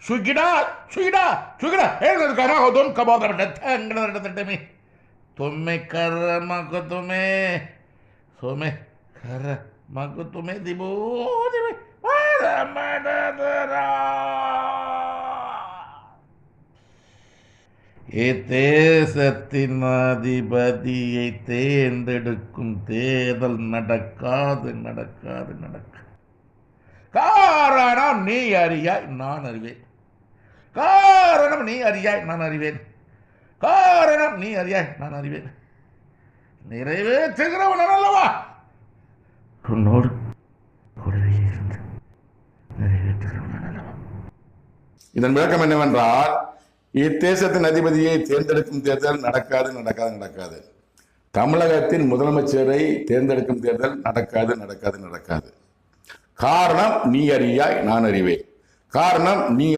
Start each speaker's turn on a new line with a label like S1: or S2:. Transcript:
S1: சுகிடா சுகிடா சுகிடா கராஹோதும் கபாதமே तुम्हें कर मको तुम्हें सोमे कर मको तुम्हें दिबो दिबे தேசத்தின் அதிபதியை தேர்ந்தெடுக்கும் தேர்தல் நடக்காது நடக்காது நடக்காது. காரணம் நீ அறியாய் நான் அறிவேன். காரணம் நீ அறியாய் நான் அறிவேன். காரணம் நீ அறியாய் நான் அறிவேன். நிறைவேற்றுகிறவன் அல்லவா உன்னோடு கூடவே இருந்து நிறைவேற்றுகிறவன் அல்லவா.
S2: இதன் விளக்கம் என்னவென்றால், இத்தேசத்தின் அதிபதியை தேர்ந்தெடுக்கும் தேர்தல் நடக்காது நடக்காது நடக்காது. தமிழகத்தின் முதலமைச்சரை தேர்ந்தெடுக்கும் தேர்தல் நடக்காது நடக்காது நடக்காது. காரணம் நீ அறியாய் நான் அறிவேன். காரணம் நீ